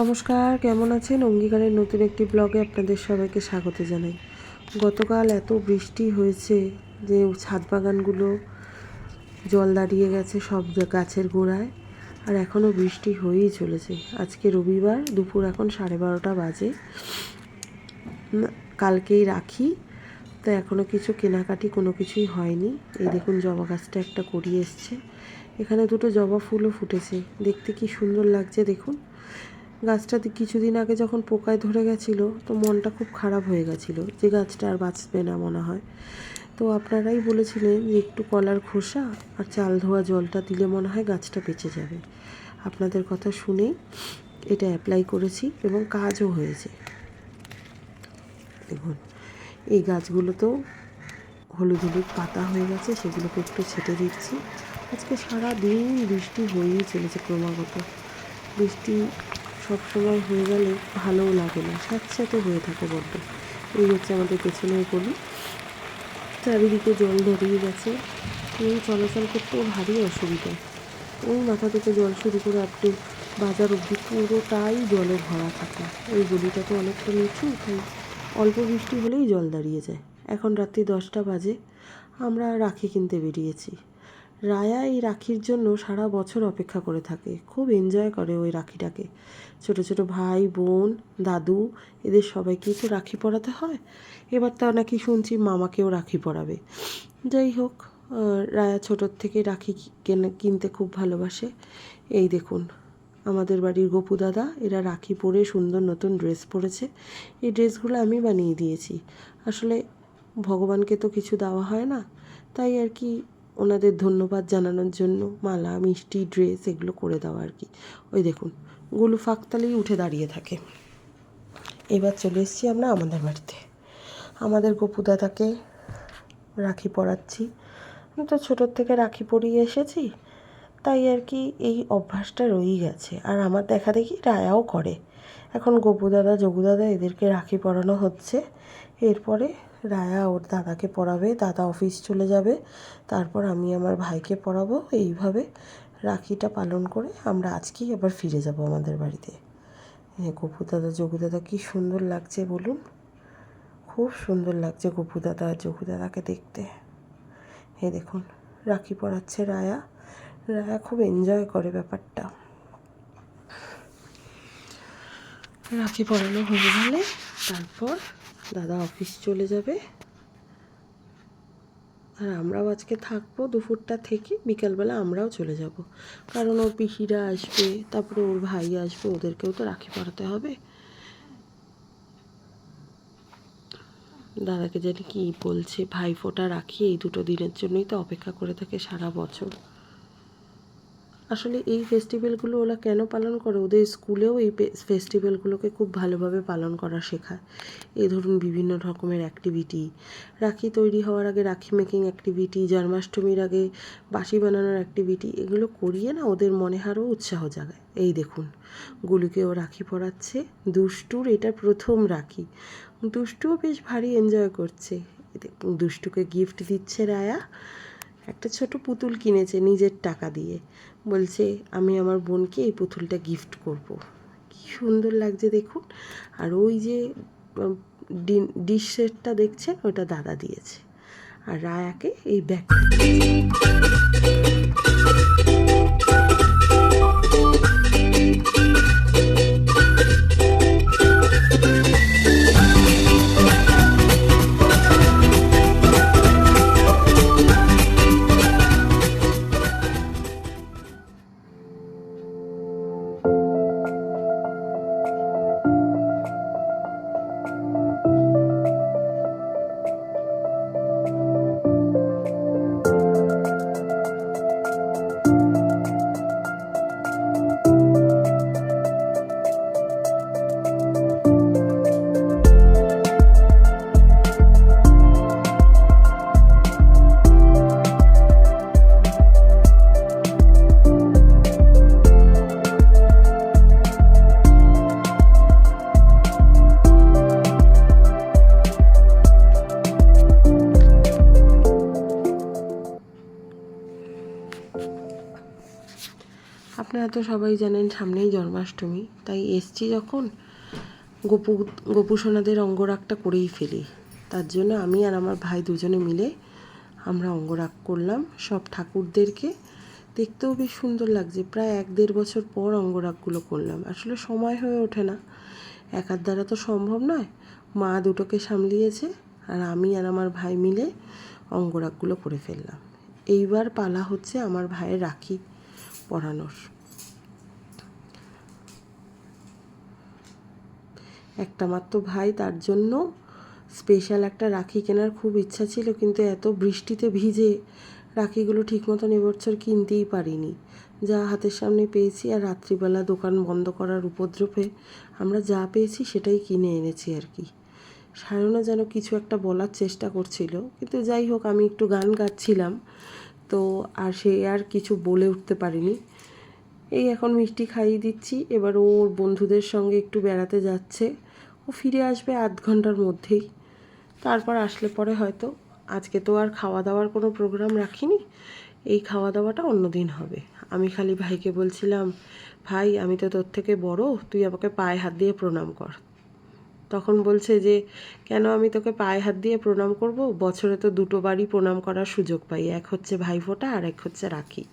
নমস্কার, কেমন আছেন? অঙ্গীকারের নতুন একটি ব্লগে আপনাদের সবাইকে স্বাগত জানাই। গতকাল এত বৃষ্টি হয়েছে যে ছাদ বাগানগুলো জল দাঁড়িয়ে গেছে সব গাছের গোড়ায়, আর এখনও বৃষ্টি হয়েই চলেছে। আজকে রবিবার, দুপুর এখন 12:30 বাজে। কালকেই রাখি, তো এখনও কিছু কেনাকাটি কোনো কিছুই হয়নি। এই দেখুন, জবা গাছটা একটা করিয়ে এসছে। এখানে দুটো জবা ফুলও ফুটেছে, দেখতে কি সুন্দর লাগছে দেখুন। গাছটাতে কিছুদিন আগে যখন পোকায় ধরে গেছিলো, তো মনটা খুব খারাপ হয়ে গেছিলো যে গাছটা আর বাঁচবে না মনে হয়। তো আপনারাই বলেছিলেন যে একটু কলার খোসা আর চাল ধোয়া জলটা দিলে মনে হয় গাছটা বেঁচে যাবে। আপনাদের কথা শুনেই এটা অ্যাপ্লাই করেছি এবং কাজও হয়েছে। দেখুন, এই গাছগুলোতেও হলুদ হলুদ পাতা হয়ে গেছে, সেগুলোকে একটু ছেটে দিচ্ছি। আজকে সারা দিন বৃষ্টি হয়েই চলেছে ক্রমাগত। বৃষ্টি সবসময় হয়ে গেলে ভালোও লাগে না, স্যাঁতস্যাঁতে হয়ে থাকে বড্ড। এই হচ্ছে আমাদের পেছনের গলি, চারিদিকে জল দাঁড়িয়ে গেছে এবং চলাচল করতেও ভারী অসুবিধা। ওই মাথা থেকে জল শুরু করে আপনি বাজার অবধি পুরোটাই জলে ভরা থাকে। ওই গলিটা তো অনেকটা নিচু, তাই অল্প বৃষ্টি হলেই জল দাঁড়িয়ে যায়। এখন রাত্রি 10টা বাজে, আমরা রাখি কিনতে বেরিয়েছি। রায়া এই রাখির জন্য সারা বছর অপেক্ষা করে থাকে, খুব এনজয় করে ওই রাখিটাকে। ছোটো ছোটো ভাই বোন দাদু এদের সবাইকেই তো রাখি পরাতে হয়। এবার তা নাকি শুনছি মামাকেও রাখি পরাবে। যাই হোক, রায়া ছোটোর থেকে রাখি কিনতে খুব ভালোবাসে। এই দেখুন, আমাদের বাড়ির গপু দাদা এরা রাখি পরে সুন্দর নতুন ড্রেস পরেছে। এই ড্রেসগুলো আমি বানিয়ে দিয়েছি। আসলে ভগবানকে তো কিছু দেওয়া হয় না, তাই আর কি ওনাদের ধন্যবাদ জানানোর জন্য মালা মিষ্টি ড্রেস এগুলো করে দেওয়া আর কি। ওই দেখুন, গুলু ফাঁকতালেই উঠে দাঁড়িয়ে থাকে। এবার চলে এসেছি আমরা আমাদের বাড়িতে। আমাদের গপু দাদাকে রাখি পরাচ্ছি। আমি তো ছোটোর থেকে রাখি পরিয়ে এসেছি, তাই আর কি এই অভ্যাসটা রয়েই গেছে। আর আমার দেখা দেখি রায়াও করে। এখন গপু দাদা যোগু দাদা এদেরকে রাখি পরানো হচ্ছে। এরপরে রায়া ওর দাদাকে পরাবে, দাদা অফিস চলে যাবে, তারপর আমি আমার ভাইকে পরাবো। এইভাবে রাখিটা পালন করে আমরা আজকেই আবার ফিরে যাব আমাদের বাড়িতে। গপু দাদা যোগু দাদা কী সুন্দর লাগছে বলুন, খুব সুন্দর লাগছে গপু দাদা আর যোগু দাদাকে দেখতে। এই দেখুন, রাখি পরাচ্ছে রায়া। রায়া খুব এনজয় করে ব্যাপারটা। রাখি পরানো হয়ে গেলে তারপর দাদা অফিস চলে যাবে, আর আমরাও আজকে থাকবো দুপুরটা থেকে। বিকালবেলা আমরাও চলে যাব, কারণ ওর পিসিরা আসবে, তারপরে ওর ভাই আসবে, ওদেরকেও তো রাখি পরাতে হবে। দাদাকে জানি কি বলছে, ভাইফোঁটা রাখি এই দুটো দিনের জন্যই তো অপেক্ষা করে থাকে সারা বছর। আসলে এই ফেস্টিভ্যালগুলো ওরা কেন পালন করে, ওদের স্কুলেও এই ফেস্টিভ্যালগুলোকে খুব ভালোভাবে পালন করা শেখায়। এই ধরুন বিভিন্ন রকমের অ্যাক্টিভিটি, রাখি তৈরি হওয়ার আগে রাখি মেকিং অ্যাক্টিভিটি, জন্মাষ্টমীর আগে বাঁশি বানানোর অ্যাক্টিভিটি, এগুলো করিয়ে না ওদের মনে আরও উৎসাহ জাগায়। এই দেখুন, গুলুকেও রাখি পরাচ্ছে। দুষ্টুর এটা প্রথম রাখি, দুষ্টুও বেশ ভারী এনজয় করছে। দেখুন, দুষ্টুকে গিফট দিচ্ছে রায়া। একটা ছোট পুতুল কিনেছে নিজের টাকা দিয়ে, বলছে আমি আমার বোনকে এই পুতুলটা গিফট করব। কি সুন্দর লাগছে দেখুন। আর ওই যে ডিশ সেটটা দেখছেন, ওটা দাদা দিয়েছে। আর রায়াকে এই ব্যাগটা আপনারা তো সবাই জানেন সামনেই জন্মাষ্টমী, তাই এসছি যখন গোপু সোনাদের অঙ্গরাগটা করেই ফেলি। তার জন্য আমি আর আমার ভাই দুজনে মিলে আমরা অঙ্গরাগ করলাম সব ঠাকুরদেরকে। দেখতেও বেশ সুন্দর লাগছে। প্রায় 1-1.5 বছর পর অঙ্গরাগগুলো করলাম। আসলে সময় হয়ে ওঠে না, একার দ্বারা তো সম্ভব নয়। মা দুটোকে সামলিয়েছে আর আমি আর আমার ভাই মিলে অঙ্গরাগগুলো করে ফেললাম। এইবার পালা হচ্ছে আমার ভাইয়ের রাখি পরানোর। একটা মাত্র ভাই, তার জন্য স্পেশাল একটা রাখি কেনার খুব ইচ্ছা ছিল, কিন্তু এত বৃষ্টিতে ভিজে রাখিগুলো ঠিক মতন এবছর কিনতেই পারিনি। যা হাতের সামনে পেয়েছি, আর রাত্রিবেলা দোকান বন্ধ করার উপদ্রবে আমরা যা পেয়েছি সেটাই কিনে এনেছি আর কি। সায়নও যেন কিছু একটা বলার চেষ্টা করছিল, কিন্তু যাই হোক, আমি একটু গান গাচ্ছিলাম তো আর সে আর কিছু বলে উঠতে পারিনি। এই এখন মিষ্টি খাইয়ে দিচ্ছি। এবার ওর বন্ধুদের সঙ্গে একটু বেড়াতে যাচ্ছে। ও ফিরে আসবে 1/2 ঘন্টার মধ্যেই। তারপর আসলে পরে হয়তো, আজকে তো আর খাওয়া দাওয়ার কোনো প্রোগ্রাম রাখিনি, এই খাওয়া দাওয়াটা অন্য দিন হবে। আমি খালি ভাইকে বলছিলাম, ভাই আমি তো তোর থেকে বড়, তুই আমাকে পায়ে হাত দিয়ে প্রণাম কর। তখন বলছে যে কেন আমি তোকে পায়ে হাত দিয়ে প্রণাম করব? বছরে তো 2 বারই প্রণাম করার সুযোগ পাই, এক হচ্ছে ভাইফোঁটা আর এক হচ্ছে রাখি।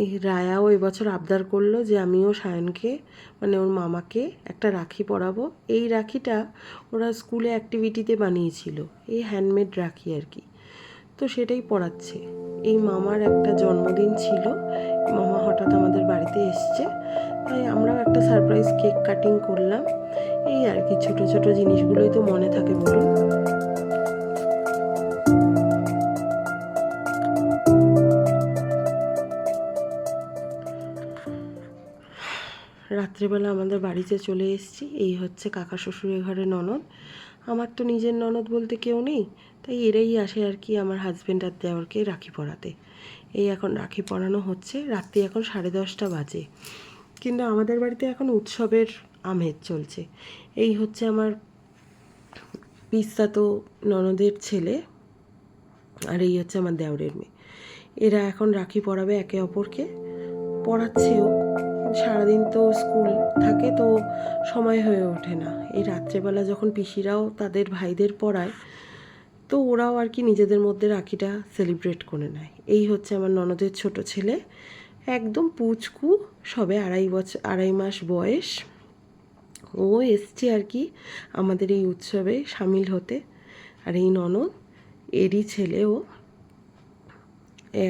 এই রায়াও এবছর আবদার করলো যে আমিও সায়নকে, মানে ওর মামাকে একটা রাখি পরাবো। এই রাখিটা ওরা স্কুলে অ্যাক্টিভিটিতে বানিয়েছিল, এই হ্যান্ডমেড রাখি আর কি, তো সেটাই পরাচ্ছে। এই মামার একটা জন্মদিন ছিল, মামা হঠাৎ আমাদের বাড়িতে এসছে, তাই আমরাও একটা সারপ্রাইজ কেক কাটিং করলাম। এই আর কি, ছোটো ছোটো জিনিসগুলোই তো মনে থাকে বলুন। রাত্রেবেলা আমাদের বাড়িতে চলে এসেছি। এই হচ্ছে কাকা শ্বশুরের ঘরে ননদ। আমার তো নিজের ননদ বলতে কেউ নেই, তাই এরাই আসে আর কি আমার হাজব্যান্ড আর দেওরকে রাখি পরাতে। এই এখন রাখি পরানো হচ্ছে। রাত্রি এখন 10:30 বাজে, কিন্তু আমাদের বাড়িতে এখন উৎসবের আমেজ চলছে। এই হচ্ছে আমার পিস্তাতো ননদের ছেলে, আর এই হচ্ছে আমার দেওরের মেয়ে। এরা এখন রাখি পরাবে একে অপরকে, পড়াচ্ছেও। সারাদিন তো স্কুল থাকে, তো সময় হয়ে ওঠে না। এই রাত্রেবেলা যখন পিসিরাও তাদের ভাইদের পড়ায়, তো ওরাও আর কি নিজেদের মধ্যে রাখিটা সেলিব্রেট করে নেয়। এই হচ্ছে আমার ননদের ছোট ছেলে, একদম পুচকু, সবে 2.5 মাস বয়স। ও এসছে আর কি আমাদের এই উৎসবে সামিল হতে। আর এই ননদ, এরই ছেলে, ও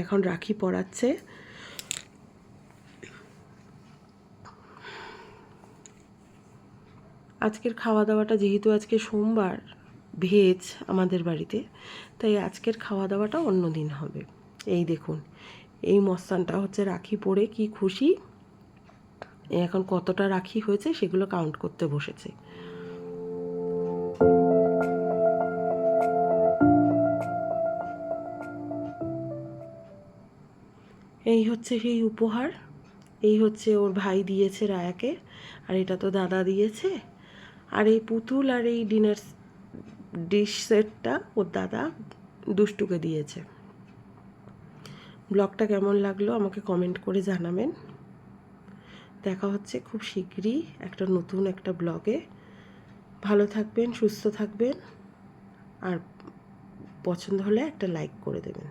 এখন রাখি পরাচ্ছে। আজকের খাওয়া দাওয়াটা, যেহেতু আজকে সোমবার, ভেজ আমাদের বাড়িতে, তাই আজকের খাওয়া দাওয়াটা অন্য দিন হবে। এই দেখুন, এই মস্তানটা হচ্ছে রাখি পরে কি খুশি। এখন কতটা রাখি হয়েছে সেগুলো কাউন্ট করতে বসেছে। এই হচ্ছে সেই উপহার। এই হচ্ছে ওর ভাই দিয়েছে রায়াকে, আর এটা তো দাদা দিয়েছে। আর এই পুতুল আর এই ডিনার ডিশ সেটটা ওর দাদা দুষ্টুকে দিয়েছে। ব্লগটা কেমন লাগলো আমাকে কমেন্ট করে জানাবেন। দেখা হচ্ছে খুব শীঘ্রই একটা নতুন একটা ব্লগে। ভালো থাকবেন, সুস্থ থাকবেন, আর পছন্দ হলে একটা লাইক করে দেবেন।